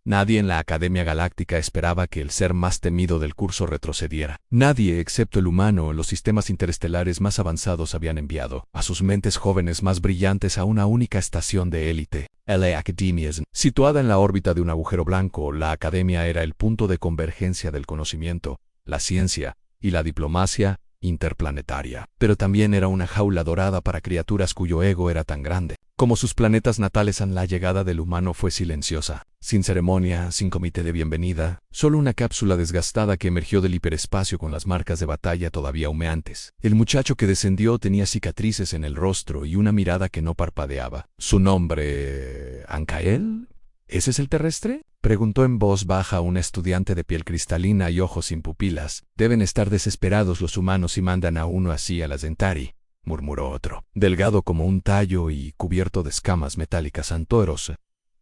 Nadie en la Academia Galáctica esperaba que el ser más temido del curso retrocediera. Nadie, excepto el humano, los sistemas interestelares más avanzados habían enviado a sus mentes jóvenes más brillantes a una única estación de élite, la Academia. Situada en la órbita de un agujero blanco, la Academia era el punto de convergencia del conocimiento, la ciencia y la diplomacia interplanetaria. Pero también era una jaula dorada para criaturas cuyo ego era tan grande como sus planetas natales. La llegada del humano fue silenciosa, sin ceremonia, sin comité de bienvenida, solo una cápsula desgastada que emergió del hiperespacio con las marcas de batalla todavía humeantes. El muchacho que descendió tenía cicatrices en el rostro y una mirada que no parpadeaba. ¿Su nombre... Ankael? ¿Ese es el terrestre?, preguntó en voz baja un estudiante de piel cristalina y ojos sin pupilas. Deben estar desesperados los humanos si mandan a uno así a la Zentari, murmuró otro, delgado como un tallo y cubierto de escamas metálicas antoros.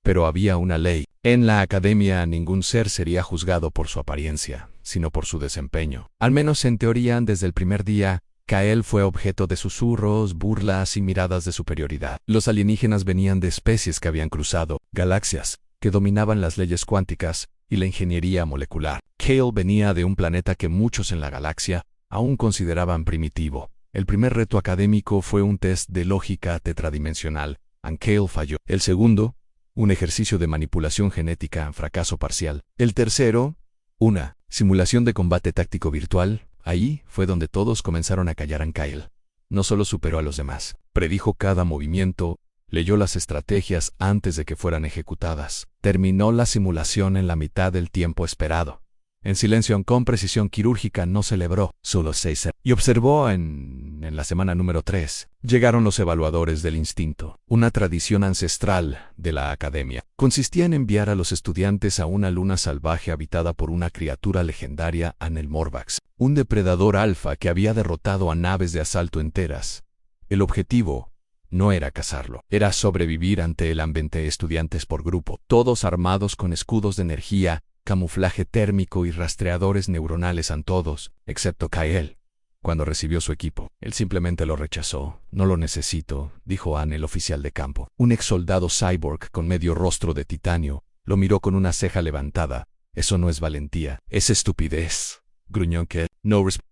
Pero había una ley. En la Academia ningún ser sería juzgado por su apariencia, sino por su desempeño. Al menos en teoría, desde el primer día, Kael fue objeto de susurros, burlas y miradas de superioridad. Los alienígenas venían de especies que habían cruzado galaxias, que dominaban las leyes cuánticas y la ingeniería molecular. Kael venía de un planeta que muchos en la galaxia aún consideraban primitivo. El primer reto académico fue un test de lógica tetradimensional. Kael falló. El segundo, un ejercicio de manipulación genética, fracaso parcial. El tercero, una simulación de combate táctico virtual. Ahí fue donde todos comenzaron a callar. Kael no solo superó a los demás, predijo cada movimiento, leyó las estrategias antes de que fueran ejecutadas. Terminó la simulación en la mitad del tiempo esperado. En silencio, con precisión quirúrgica, no celebró, solo 6 y observó en la semana número 3. Llegaron los evaluadores del instinto. Una tradición ancestral de la Academia consistía en enviar a los estudiantes a una luna salvaje habitada por una criatura legendaria, Anel Morvax, un depredador alfa que había derrotado a naves de asalto enteras. El objetivo no era cazarlo, era sobrevivir ante él. 20 estudiantes por grupo, todos armados con escudos de energía, camuflaje térmico y rastreadores neuronales. Todos, excepto Kael. Cuando recibió su equipo, él simplemente lo rechazó. No lo necesito, dijo Anne, el oficial de campo. Un ex soldado cyborg con medio rostro de titanio lo miró con una ceja levantada. Eso no es valentía, es estupidez, gruñó Kael.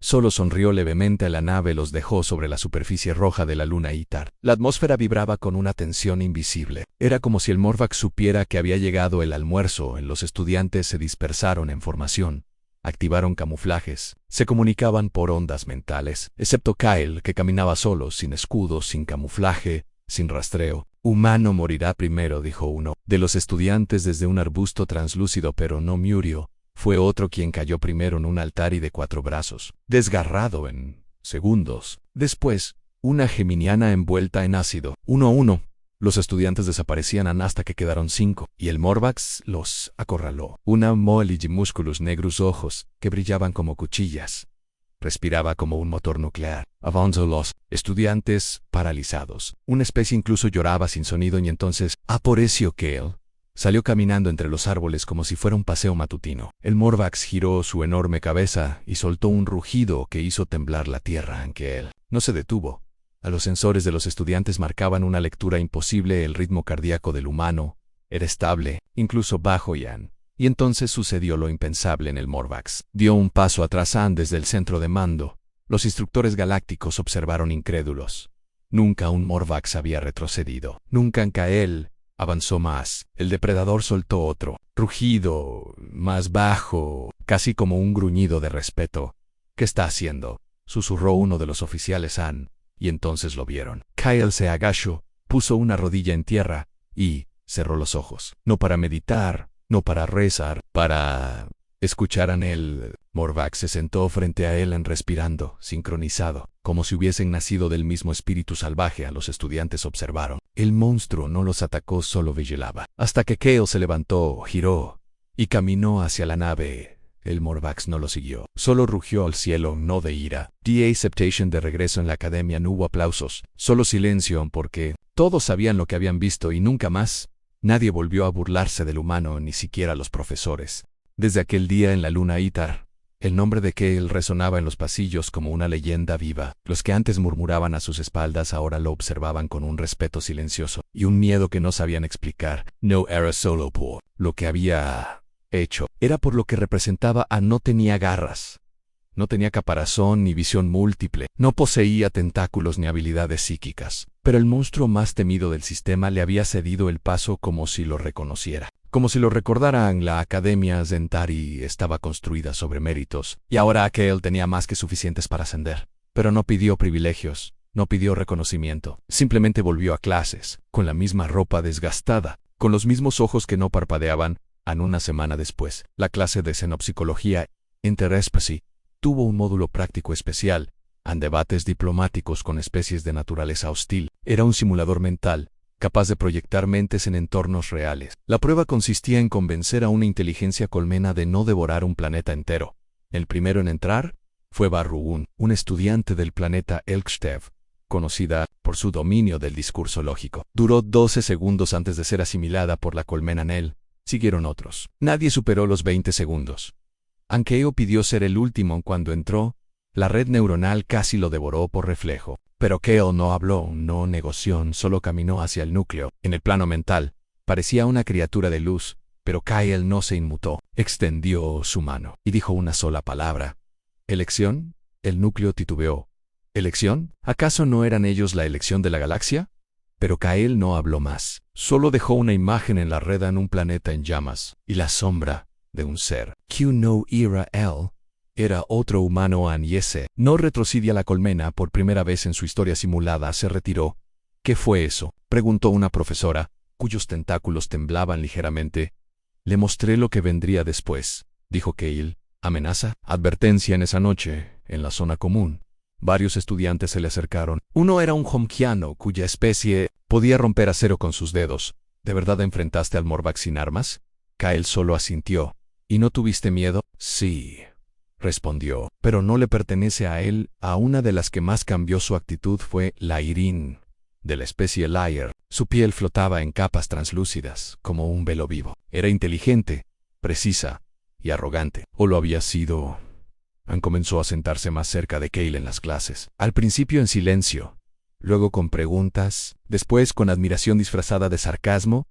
Solo sonrió levemente. La nave los dejó sobre la superficie roja de la luna Itar. La atmósfera vibraba con una tensión invisible. Era como si el Morvax supiera que había llegado el almuerzo. Los estudiantes se dispersaron en formación, activaron camuflajes, se comunicaban por ondas mentales, excepto Kael, que caminaba solo, sin escudos, sin camuflaje, sin rastreo. Humano morirá primero, dijo uno de los estudiantes desde un arbusto translúcido, pero no murió. Fue otro quien cayó primero en un Altari de 4 brazos, desgarrado en segundos. Después, una geminiana envuelta en ácido. 1 a 1. Los estudiantes desaparecían hasta que quedaron 5, y el Morvax los acorraló. Una Moligi Musculus negrus, ojos que brillaban como cuchillas. Respiraba como un motor nuclear. Avanzó los estudiantes paralizados. Una especie incluso lloraba sin sonido, y entonces apareció Kael. Salió caminando entre los árboles como si fuera un paseo matutino. El Morvax giró su enorme cabeza y soltó un rugido que hizo temblar la tierra. Aunque él no se detuvo. A los sensores de los estudiantes marcaban una lectura imposible. El ritmo cardíaco del humano era estable, incluso bajo. Y entonces sucedió lo impensable en el Morvax. Dio un paso atrás. Desde el centro de mando, los instructores galácticos observaron incrédulos. Nunca un Morvax había retrocedido. Nunca. Kael avanzó más. El depredador soltó otro rugido, más bajo, casi como un gruñido de respeto. ¿Qué está haciendo?, susurró uno de los oficiales y entonces lo vieron. Kael se agachó, puso una rodilla en tierra y cerró los ojos. No para meditar, no para rezar, para escuchar. El Morvax se sentó frente a él, respirando, sincronizado, como si hubiesen nacido del mismo espíritu salvaje. Los estudiantes observaron. El monstruo no los atacó, solo vigilaba. Hasta que Kael se levantó, giró y caminó hacia la nave. El Morvax no lo siguió. Solo rugió al cielo, no de ira. Aceptation. De regreso en la Academia no hubo aplausos, solo silencio, porque todos sabían lo que habían visto y nunca más. Nadie volvió a burlarse del humano, ni siquiera los profesores. Desde aquel día en la luna Itar, El nombre de Kale resonaba en los pasillos como una leyenda viva. Los que antes murmuraban a sus espaldas ahora lo observaban con un respeto silencioso y un miedo que no sabían explicar. No era solo por lo que había hecho, era por lo que representaba. No tenía garras, no tenía caparazón ni visión múltiple, no poseía tentáculos ni habilidades psíquicas. Pero el monstruo más temido del sistema le había cedido el paso como si lo reconociera. Como si lo recordaran, la Academia Zentari estaba construida sobre méritos, y ahora Kale tenía más que suficientes para ascender. Pero no pidió privilegios, no pidió reconocimiento. Simplemente volvió a clases, con la misma ropa desgastada, con los mismos ojos que no parpadeaban. Una semana después, la clase de xenopsicología interespecie tuvo un módulo práctico especial, debates diplomáticos con especies de naturaleza hostil. Era un simulador mental, capaz de proyectar mentes en entornos reales. La prueba consistía en convencer a una inteligencia colmena de no devorar un planeta entero. El primero en entrar fue Barruun, un estudiante del planeta Elkstev, conocida por su dominio del discurso lógico. Duró 12 segundos antes de ser asimilada por la colmena Nell. Siguieron otros. Nadie superó los 20 segundos. Ankeo pidió ser el último cuando entró. La red neuronal casi lo devoró por reflejo. Pero Kale no habló, no negoció, solo caminó hacia el núcleo. En el plano mental, parecía una criatura de luz, pero Kale no se inmutó. Extendió su mano y dijo una sola palabra. ¿Elección? El núcleo titubeó. ¿Elección? ¿Acaso no eran ellos la elección de la galaxia? Pero Kale no habló más. Solo dejó una imagen en la red en un planeta en llamas, y la sombra de un ser. Q no era él. Era otro humano y ese no retrocedía. La colmena, por primera vez en su historia simulada, se retiró. ¿Qué fue eso?, preguntó una profesora, cuyos tentáculos temblaban ligeramente. Le mostré lo que vendría después, dijo Kale. Amenaza, advertencia. En esa noche, en la zona común, varios estudiantes se le acercaron. Uno era un homkiano, cuya especie podía romper acero con sus dedos. ¿De verdad enfrentaste al Morvax sin armas? Kale solo asintió. ¿Y no tuviste miedo? Sí, respondió, pero no le pertenece a él. A una de las que más cambió su actitud fue la Irin, de la especie Lyre. Su piel flotaba en capas translúcidas, como un velo vivo. Era inteligente, precisa y arrogante. ¿O lo había sido? Comenzó a sentarse más cerca de Kale en las clases. Al principio en silencio, luego con preguntas, después con admiración disfrazada de sarcasmo.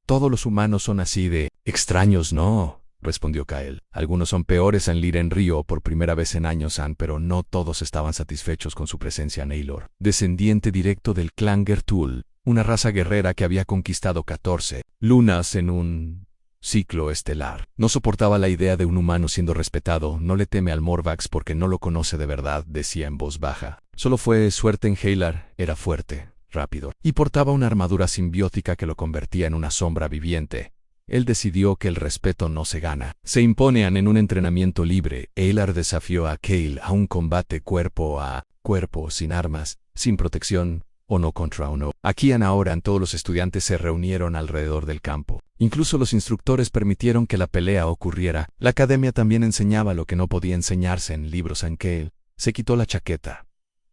Todos los humanos son así de extraños, ¿no?, respondió Kale. Algunos son peores. Liren rió por primera vez en años, pero no todos estaban satisfechos con su presencia. Naylor, descendiente directo del clan Gertul, una raza guerrera que había conquistado 14 lunas en un ciclo estelar. No soportaba la idea de un humano siendo respetado. No le teme al Morvax porque no lo conoce de verdad, decía en voz baja. Solo fue suerte en Heilar. Era fuerte, rápido, y portaba una armadura simbiótica que lo convertía en una sombra viviente. Él decidió que el respeto no se gana, se impone. En un entrenamiento libre, Heilar desafió a Kale a un combate cuerpo a cuerpo, sin armas, sin protección, uno contra uno. Aquí ahora todos los estudiantes se reunieron alrededor del campo. Incluso los instructores permitieron que la pelea ocurriera. La academia también enseñaba lo que no podía enseñarse en libros. Kale se quitó la chaqueta.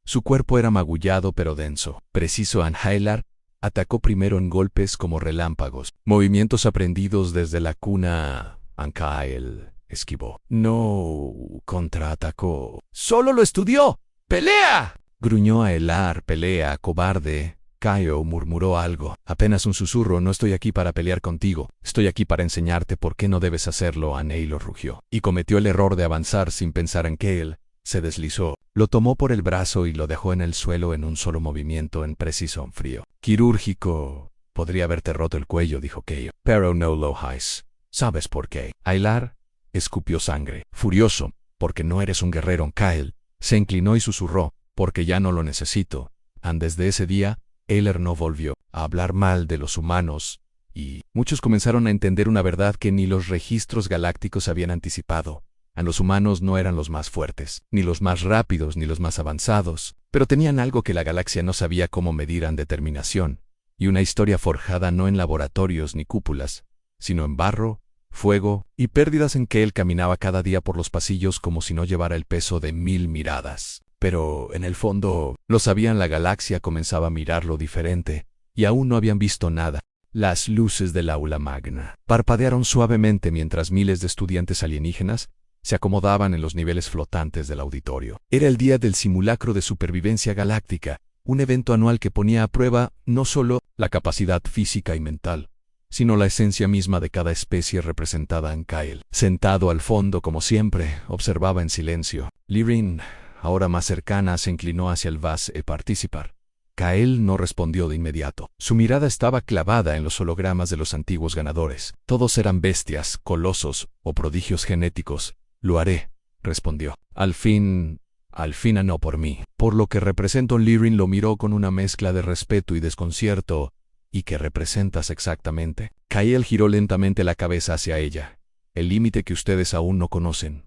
Su cuerpo era magullado pero denso, preciso. Heilar atacó primero en golpes como relámpagos, movimientos aprendidos desde la cuna. Kale esquivó. No contraatacó. ¡Solo lo estudió! ¡Pelea!, gruñó Heilar. Pelea, cobarde. Kaio murmuró algo, apenas un susurro. No estoy aquí para pelear contigo, estoy aquí para enseñarte por qué no debes hacerlo. Naylor rugió, y cometió el error de avanzar sin pensar en Kale. Se deslizó, lo tomó por el brazo y lo dejó en el suelo en un solo movimiento, en precisión frío. Quirúrgico. Podría haberte roto el cuello, dijo Kaio, pero no lo hice. ¿Sabes por qué? Heilar escupió sangre, furioso, porque no eres un guerrero. Kale se inclinó y susurró, porque ya no lo necesito. Desde ese día, Heilar no volvió a hablar mal de los humanos, y muchos comenzaron a entender una verdad que ni los registros galácticos habían anticipado. Los humanos no eran los más fuertes, ni los más rápidos, ni los más avanzados, pero tenían algo que la galaxia no sabía cómo medir: determinación, y una historia forjada no en laboratorios ni cúpulas, sino en barro, fuego y pérdidas. Kale caminaba cada día por los pasillos como si no llevara el peso de 1000 miradas. Pero, en el fondo, lo sabían. La galaxia comenzaba a mirarlo diferente, y aún no habían visto nada. Las luces del aula magna parpadearon suavemente mientras miles de estudiantes alienígenas se acomodaban en los niveles flotantes del auditorio. Era el día del simulacro de supervivencia galáctica, un evento anual que ponía a prueba no solo la capacidad física y mental, sino la esencia misma de cada especie representada en Kyle. Sentado al fondo, como siempre, observaba en silencio. Lirin, ahora más cercana, se inclinó hacia el vas a participar. Kyle no respondió de inmediato. Su mirada estaba clavada en los hologramas de los antiguos ganadores. Todos eran bestias, colosos o prodigios genéticos. Lo haré, respondió. Al fin no por mí. Por lo que represento. Lirin lo miró con una mezcla de respeto y desconcierto. ¿Y qué representas exactamente? Kyle giró lentamente la cabeza hacia ella. El límite que ustedes aún no conocen.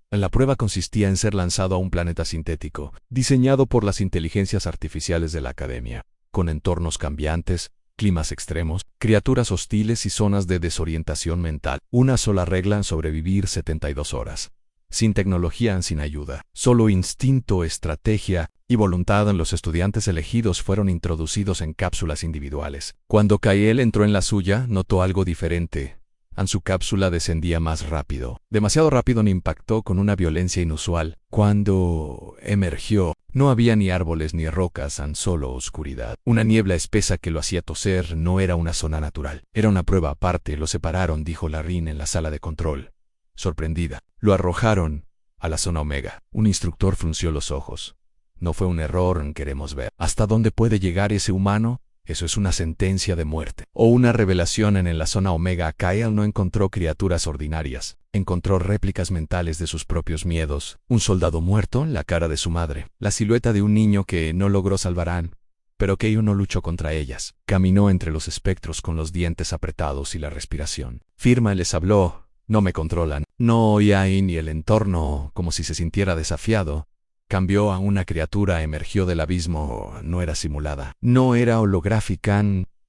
La prueba consistía en ser lanzado a un planeta sintético, diseñado por las inteligencias artificiales de la Academia, con entornos cambiantes, climas extremos, criaturas hostiles y zonas de desorientación mental. Una sola regla: sobrevivir 72 horas. Sin tecnología, sin ayuda. Solo instinto, estrategia y voluntad. Los estudiantes elegidos fueron introducidos en cápsulas individuales. Cuando Kyle entró en la suya, notó algo diferente. Su cápsula descendía más rápido. Demasiado rápido. Le impactó con una violencia inusual. Cuando emergió, no había ni árboles ni rocas, solo oscuridad. Una niebla espesa que lo hacía toser. No era una zona natural. Era una prueba aparte. Lo separaron, dijo Lirin en la sala de control. Sorprendida. Lo arrojaron a la zona Omega. Un instructor frunció los ojos. No fue un error. Queremos ver hasta dónde puede llegar ese humano. Eso es una sentencia de muerte. O una revelación. En la zona Omega, Kyle no encontró criaturas ordinarias. Encontró réplicas mentales de sus propios miedos. Un soldado muerto, la cara de su madre, la silueta de un niño que no logró salvar, pero Kyle no luchó contra ellas. Caminó entre los espectros con los dientes apretados y la respiración firme. Les habló. No me controlan. No oía ni el entorno, como si se sintiera desafiado. Cambió a una criatura. Emergió del abismo. No era simulada. No era holográfica.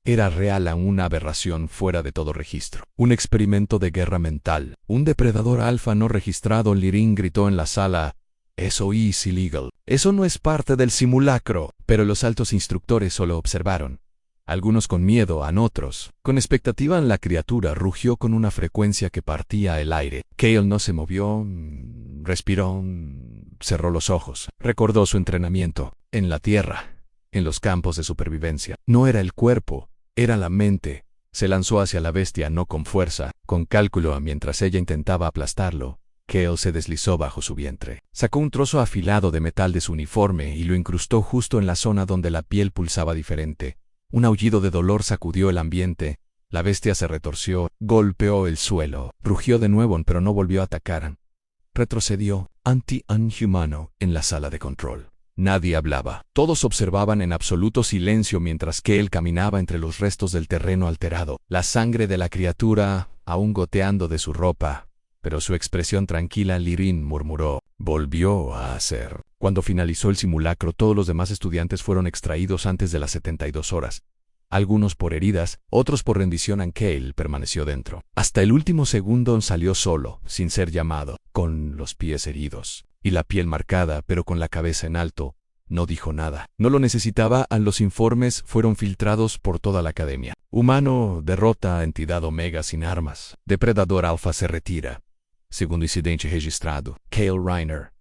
Era real, una aberración fuera de todo registro. Un experimento de guerra mental. Un depredador alfa no registrado. Lirin gritó en la sala. Eso es ilegal. Eso no es parte del simulacro. Pero los altos instructores solo observaron. Algunos con miedo, otros con expectativa. La criatura rugió con una frecuencia que partía el aire. Kyle no se movió, respiró, cerró los ojos. Recordó su entrenamiento en la Tierra, en los campos de supervivencia. No era el cuerpo, era la mente. Se lanzó hacia la bestia, no con fuerza, con cálculo. Mientras ella intentaba aplastarlo, Kyle se deslizó bajo su vientre. Sacó un trozo afilado de metal de su uniforme y lo incrustó justo en la zona donde la piel pulsaba diferente. Un aullido de dolor sacudió el ambiente. La bestia se retorció, golpeó el suelo, rugió de nuevo, pero no volvió a atacar. Retrocedió, anti-inhumano, en la sala de control. Nadie hablaba. Todos observaban en absoluto silencio mientras que él caminaba entre los restos del terreno alterado. La sangre de la criatura, aún goteando de su ropa. Pero su expresión tranquila. Lirin murmuró. Volvió a hacer. Cuando finalizó el simulacro, todos los demás estudiantes fueron extraídos antes de las 72 horas. Algunos por heridas, otros por rendición. Kyle permaneció dentro. Hasta el último segundo. Salió solo, sin ser llamado, con los pies heridos y la piel marcada, pero con la cabeza en alto. No dijo nada. No lo necesitaba. Los informes fueron filtrados por toda la academia. Humano derrota a entidad Omega sin armas. Depredador alfa se retira. Segundo incidente registrado. Kyle Reiner.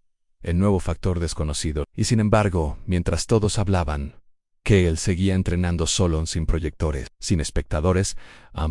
El nuevo factor desconocido. Y sin embargo, mientras todos hablaban, Kyle seguía entrenando solo, sin proyectores, sin espectadores,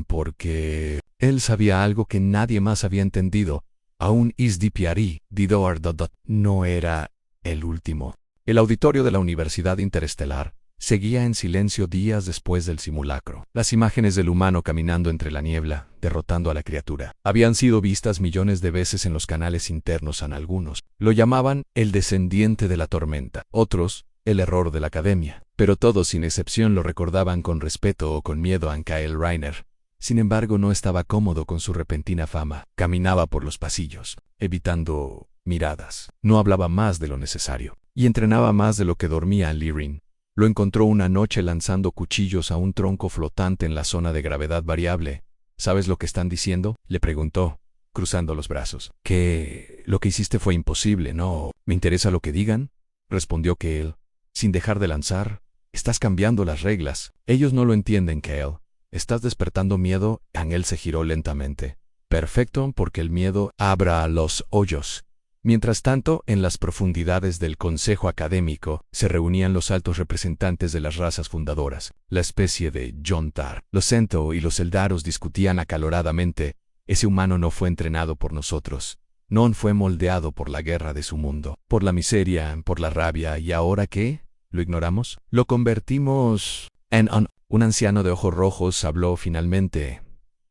porque él sabía algo que nadie más había entendido. Aún isdipiari, didor dodot. No era el último. El auditorio de la Universidad Interestelar seguía en silencio días después del simulacro. Las imágenes del humano caminando entre la niebla, derrotando a la criatura, habían sido vistas millones de veces en los canales internos. Algunos lo llamaban el descendiente de la tormenta, otros el error de la academia, pero todos sin excepción lo recordaban con respeto o con miedo. Kyle Reiner, sin embargo, no estaba cómodo con su repentina fama. Caminaba por los pasillos, evitando miradas. No hablaba más de lo necesario y entrenaba más de lo que dormía. Lirin lo encontró una noche lanzando cuchillos a un tronco flotante en la zona de gravedad variable. ¿Sabes lo que están diciendo?, le preguntó, cruzando los brazos. Que lo que hiciste fue imposible. No me interesa lo que digan, respondió Kyle, sin dejar de lanzar. Estás cambiando las reglas. Ellos no lo entienden, Kyle. Estás despertando miedo. Él se giró lentamente. Perfecto, porque el miedo abra los hoyos. Mientras tanto, en las profundidades del Consejo Académico, se reunían los altos representantes de las razas fundadoras, la especie de Yontar. Los Cento y los Eldaros discutían acaloradamente. Ese humano no fue entrenado por nosotros. No fue moldeado por la guerra de su mundo, por la miseria, por la rabia, ¿y ahora qué? ¿Lo ignoramos? Lo convertimos en un anciano de ojos rojos habló finalmente.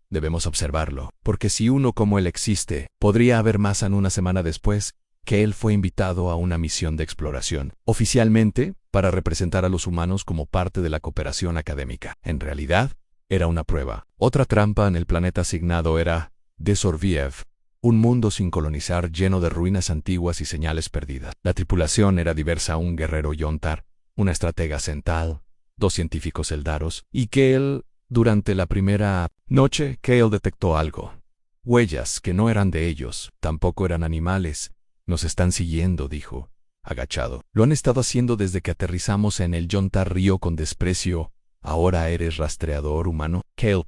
Debemos observarlo, porque si uno como él existe, podría haber más en una semana después que él fue invitado a una misión de exploración, oficialmente, para representar a los humanos como parte de la cooperación académica. En realidad, era una prueba. Otra trampa en el planeta asignado era de Sorbiev, un mundo sin colonizar lleno de ruinas antiguas y señales perdidas. La tripulación era diversa: un guerrero Yontar, una estratega Cental, 2 científicos Eldaros, y Kale. Durante la primera noche, Kale detectó algo. Huellas que no eran de ellos, tampoco eran animales. Nos están siguiendo, dijo, agachado. Lo han estado haciendo desde que aterrizamos en el Yontar. Rió con desprecio. ¿Ahora eres rastreador humano? Kale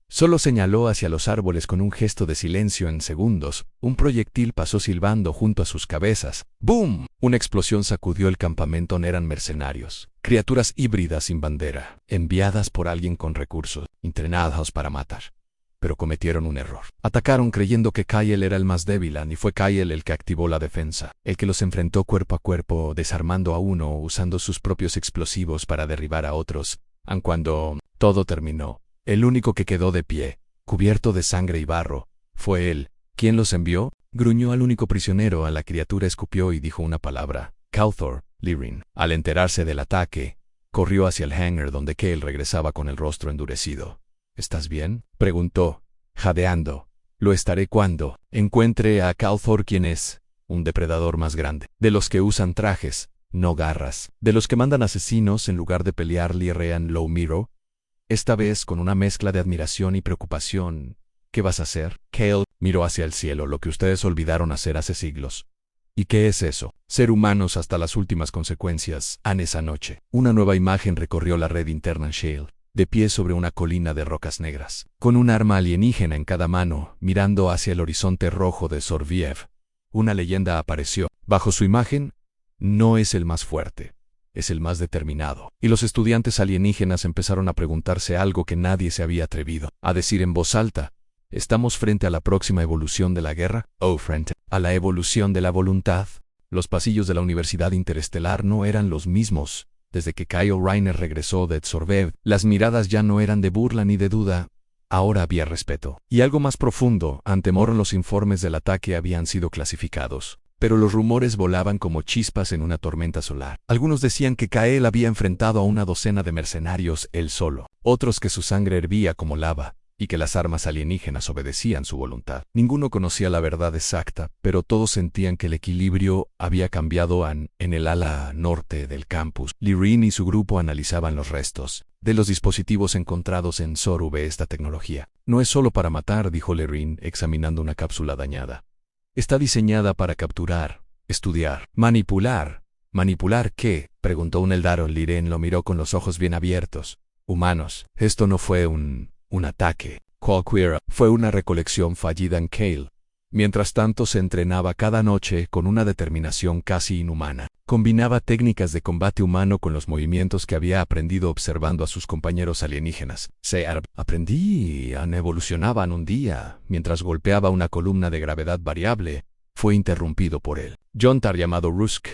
solo señaló hacia los árboles con un gesto de silencio. En segundos, un proyectil pasó silbando junto a sus cabezas. ¡Boom! Una explosión sacudió el campamento. No eran mercenarios, criaturas híbridas sin bandera, enviadas por alguien con recursos, entrenados para matar. Pero cometieron un error. Atacaron creyendo que Kyle era el más débil, y fue Kyle el que activó la defensa, el que los enfrentó cuerpo a cuerpo, desarmando a uno, usando sus propios explosivos para derribar a otros. Aun cuando todo terminó, el único que quedó de pie, cubierto de sangre y barro, fue él. ¿Quién los envió? Gruñó al único prisionero. A la criatura escupió y dijo una palabra: Cawthor Lirin. Al enterarse del ataque, corrió hacia el hangar donde Kale regresaba con el rostro endurecido. ¿Estás bien?, preguntó, jadeando. Lo estaré cuando encuentre a Cawthor. ¿Quién es? Un depredador más grande. De los que usan trajes, no garras. De los que mandan asesinos en lugar de pelear. Lirean lo miró, esta vez con una mezcla de admiración y preocupación. ¿Qué vas a hacer? Kale miró hacia el cielo. Lo que ustedes olvidaron hacer hace siglos. ¿Y qué es eso? Ser humanos hasta las últimas consecuencias. Esa noche, una nueva imagen recorrió la red interna. Shale, de pie sobre una colina de rocas negras, con un arma alienígena en cada mano, mirando hacia el horizonte rojo de Sorbiev. Una leyenda apareció. Bajo su imagen, no es el más fuerte, es el más determinado. Y los estudiantes alienígenas empezaron a preguntarse algo que nadie se había atrevido a decir en voz alta. ¿Estamos frente a la próxima evolución de la guerra? ¿O frente a la evolución de la voluntad? Los pasillos de la Universidad Interestelar no eran los mismos. Desde que Kyle Reiner regresó de Sorbiev, las miradas ya no eran de burla ni de duda. Ahora había respeto. Y algo más profundo. Antemor los informes del ataque habían sido clasificados, pero los rumores volaban como chispas en una tormenta solar. Algunos decían que Kyle había enfrentado a una docena de mercenarios él solo. Otros que su sangre hervía como lava, y que las armas alienígenas obedecían su voluntad. Ninguno conocía la verdad exacta, pero todos sentían que el equilibrio había cambiado en el ala norte del campus. Lirin y su grupo analizaban los restos de los dispositivos encontrados en Sorube. Esta tecnología no es solo para matar, dijo Lirin, examinando una cápsula dañada. Está diseñada para capturar, estudiar, manipular. ¿Manipular qué?, preguntó un Eldaro. Lirin lo miró con los ojos bien abiertos. Humanos. Esto no fue un ataque cualquiera, fue una recolección fallida en Kale. Mientras tanto se entrenaba cada noche con una determinación casi inhumana. Combinaba técnicas de combate humano con los movimientos que había aprendido observando a sus compañeros alienígenas. Evolucionaban un día, mientras golpeaba una columna de gravedad variable. Fue interrumpido por el Yontar llamado Rusk,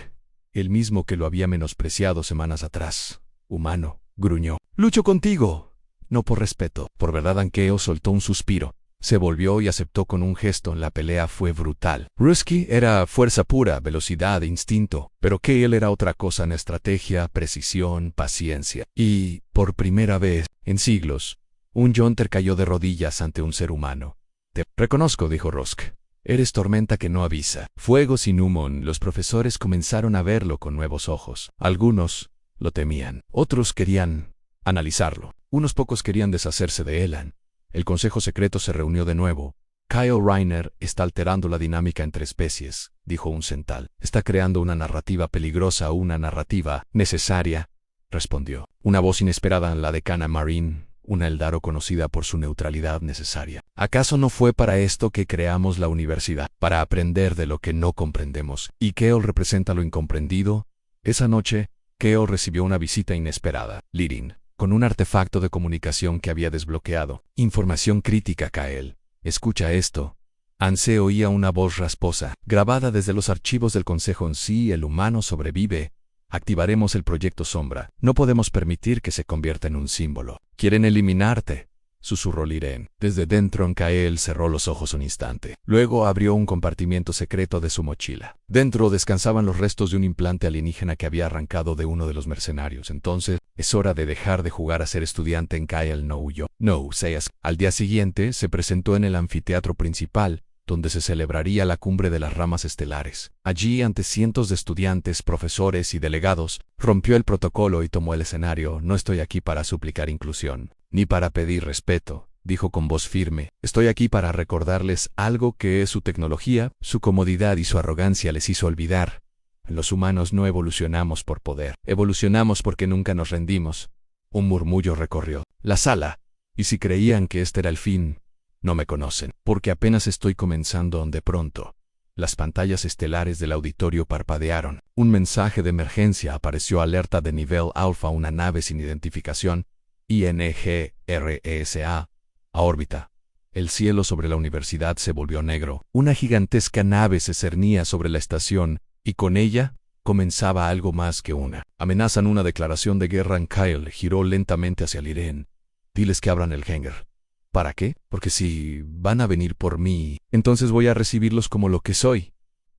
el mismo que lo había menospreciado semanas atrás. Humano, gruñó. Lucho contigo. No por respeto, por verdad. Ankeo soltó un suspiro. Se volvió y aceptó con un gesto. La pelea fue brutal. Rusky era fuerza pura, velocidad, instinto, pero Kale era otra cosa: en estrategia, precisión, paciencia. Y, por primera vez en siglos, un Yontar cayó de rodillas ante un ser humano. Te reconozco, dijo Rusk. Eres tormenta que no avisa. Fuego sin humo. Los profesores comenzaron a verlo con nuevos ojos. Algunos lo temían, otros querían analizarlo. Unos pocos querían deshacerse de Elan. El consejo secreto se reunió de nuevo. Kyle Reiner está alterando la dinámica entre especies, dijo un Cental. Está creando una narrativa peligrosa. Una narrativa necesaria, respondió una voz inesperada. La decana Marine, una Eldaro conocida por su neutralidad necesaria. ¿Acaso no fue para esto que creamos la universidad? Para aprender de lo que no comprendemos. ¿Y Kale representa lo incomprendido? Esa noche, Kale recibió una visita inesperada. Lirin, con un artefacto de comunicación que había desbloqueado. Información crítica, Kale. Escucha esto. Anse oía una voz rasposa, grabada desde los archivos del Consejo. Si el humano sobrevive, activaremos el proyecto Sombra. No podemos permitir que se convierta en un símbolo. Quieren eliminarte, susurró Liren. Desde dentro, Kale cerró los ojos un instante. Luego abrió un compartimiento secreto de su mochila. Dentro descansaban los restos de un implante alienígena que había arrancado de uno de los mercenarios. Entonces, es hora de dejar de jugar a ser estudiante. Kale no huyó. No seas. Al día siguiente, se presentó en el anfiteatro principal, donde se celebraría la cumbre de las ramas estelares. Allí, ante cientos de estudiantes, profesores y delegados, rompió el protocolo y tomó el escenario. No estoy aquí para suplicar inclusión, ni para pedir respeto, dijo con voz firme. Estoy aquí para recordarles algo que es su tecnología, su comodidad y su arrogancia les hizo olvidar. Los humanos no evolucionamos por poder, evolucionamos porque nunca nos rendimos. Un murmullo recorrió la sala, y si creían que este era el fin, no me conocen, porque apenas estoy comenzando. De pronto, las pantallas estelares del auditorio parpadearon. Un mensaje de emergencia apareció: alerta de nivel alfa, una nave sin identificación, INGRESA, a órbita. El cielo sobre la universidad se volvió negro. Una gigantesca nave se cernía sobre la estación, y con ella comenzaba algo más que una amenaza. Una declaración de guerra. Kale giró lentamente hacia Liren. Diles que abran el hangar. ¿Para qué? Porque si van a venir por mí, entonces voy a recibirlos como lo que soy.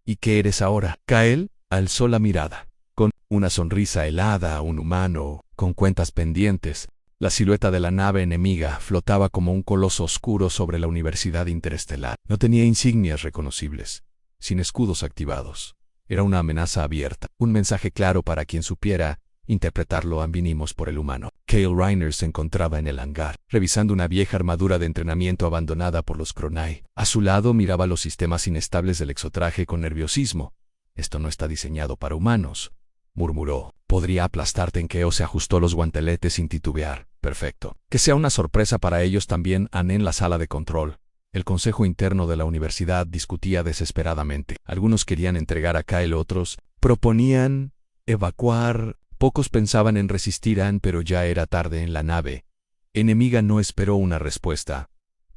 ¿Y qué eres ahora? Kale alzó la mirada. Con una sonrisa helada, un humano, con cuentas pendientes. La silueta de la nave enemiga flotaba como un coloso oscuro sobre la universidad interestelar. No tenía insignias reconocibles, sin escudos activados. Era una amenaza abierta, un mensaje claro para quien supiera interpretarlo. Vinimos por el humano. Kale Reiner se encontraba en el hangar, revisando una vieja armadura de entrenamiento abandonada por los Cronai. A su lado miraba los sistemas inestables del exotraje con nerviosismo. Esto no está diseñado para humanos, murmuró. Podría aplastarte. Kale se ajustó los guanteletes sin titubear. Perfecto. Que sea una sorpresa para ellos también. En la sala de control, el consejo interno de la universidad discutía desesperadamente. Algunos querían entregar a Kale, otros proponían evacuar. Pocos pensaban en resistir, pero ya era tarde. En la nave enemiga no esperó una respuesta.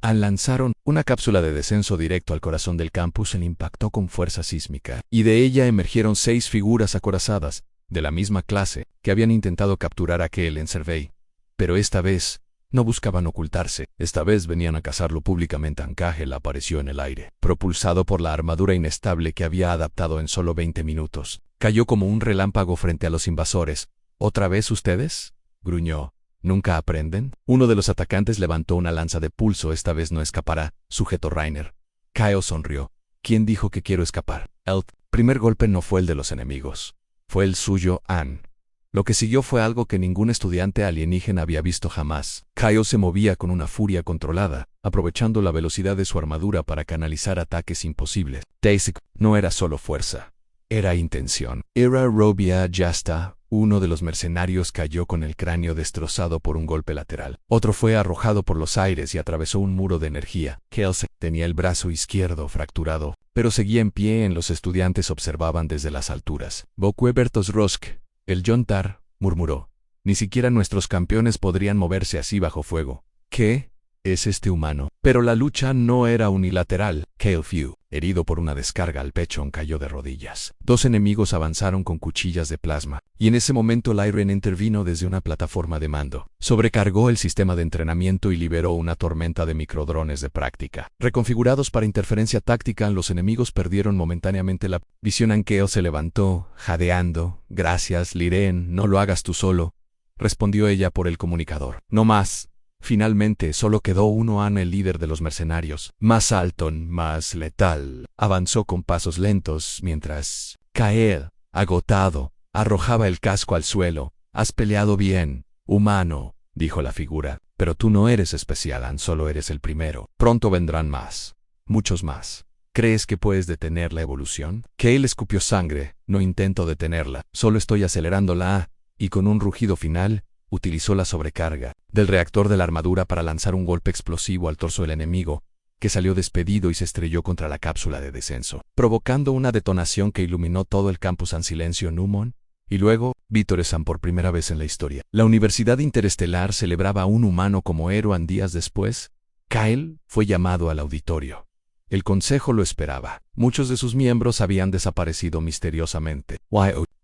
Lanzaron una cápsula de descenso directo al corazón del campus. El impactó con fuerza sísmica, y de ella emergieron 6 figuras acorazadas, de la misma clase, que habían intentado capturar a Kale en Survey. Pero esta vez no buscaban ocultarse. Esta vez venían a cazarlo públicamente. Kale apareció en el aire, propulsado por la armadura inestable que había adaptado en solo 20 minutos. Cayó como un relámpago frente a los invasores. ¿Otra vez ustedes?, gruñó. ¿Nunca aprenden? Uno de los atacantes levantó una lanza de pulso. Esta vez no escapará, sujetó Reiner. Kale sonrió. ¿Quién dijo que quiero escapar? El primer golpe no fue el de los enemigos. Fue el suyo, Ann. Lo que siguió fue algo que ningún estudiante alienígena había visto jamás. Kale se movía con una furia controlada, aprovechando la velocidad de su armadura para canalizar ataques imposibles. Tasik no era solo fuerza, era intención. Era Robia Jasta. Uno de los mercenarios cayó con el cráneo destrozado por un golpe lateral. Otro fue arrojado por los aires y atravesó un muro de energía. Kale tenía el brazo izquierdo fracturado, pero seguía en pie. Los estudiantes observaban desde las alturas. Bokuebertos Rosk, el Yontar, murmuró. Ni siquiera nuestros campeones podrían moverse así bajo fuego. ¿Qué es este humano? Pero la lucha no era unilateral. Kale Few, herido por una descarga al pecho, cayó de rodillas. 2 enemigos avanzaron con cuchillas de plasma, y en ese momento Lyren intervino desde una plataforma de mando. Sobrecargó el sistema de entrenamiento y liberó una tormenta de microdrones de práctica. Reconfigurados para interferencia táctica, los enemigos perdieron momentáneamente la visión. Kale se levantó, jadeando. Gracias, Liren, no lo hagas tú solo, respondió ella por el comunicador. No más. Finalmente solo quedó uno. Ann, el líder de los mercenarios, más alto, más letal, avanzó con pasos lentos mientras Kale, agotado, arrojaba el casco al suelo. Has peleado bien, humano, dijo la figura, pero tú no eres especial, Ann, solo eres el primero. Pronto vendrán más, muchos más. ¿Crees que puedes detener la evolución? Kale escupió sangre. No intento detenerla, solo estoy acelerándola. Y con un rugido final, utilizó la sobrecarga. del reactor de la armadura para lanzar un golpe explosivo al torso del enemigo, que salió despedido y se estrelló contra la cápsula de descenso, provocando una detonación que iluminó todo el campus San Silencio Newmont. Y luego, Vítoresan por primera vez en la historia. La Universidad Interestelar celebraba a un humano como héroe. Días después, Kyle fue llamado al auditorio. El consejo lo esperaba. Muchos de sus miembros habían desaparecido misteriosamente.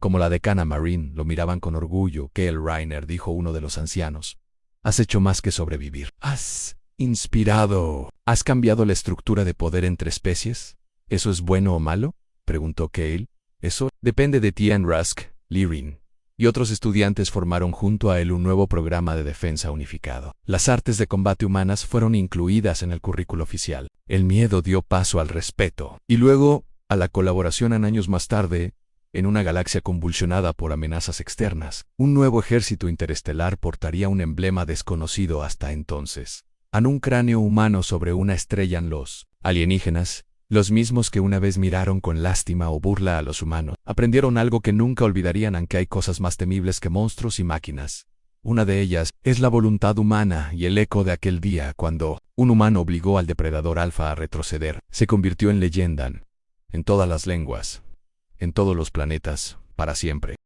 Como la decana Marine, lo miraban con orgullo. Kyle Reiner, dijo uno de los ancianos. Has hecho más que sobrevivir. Has inspirado. ¿Has cambiado la estructura de poder entre especies? ¿Eso es bueno o malo?, preguntó Kyle. Eso depende de ti. Rusk, Lirin y otros estudiantes formaron junto a él un nuevo programa de defensa unificado. Las artes de combate humanas fueron incluidas en el currículo oficial. El miedo dio paso al respeto y luego a la colaboración. Años más tarde, en una galaxia convulsionada por amenazas externas, un nuevo ejército interestelar portaría un emblema desconocido hasta entonces. Un cráneo humano sobre una estrella. Los alienígenas, los mismos que una vez miraron con lástima o burla a los humanos, aprendieron algo que nunca olvidarían, aunque hay cosas más temibles que monstruos y máquinas. Una de ellas es la voluntad humana, y el eco de aquel día cuando un humano obligó al depredador alfa a retroceder se convirtió en leyenda en todas las lenguas, en todos los planetas, para siempre.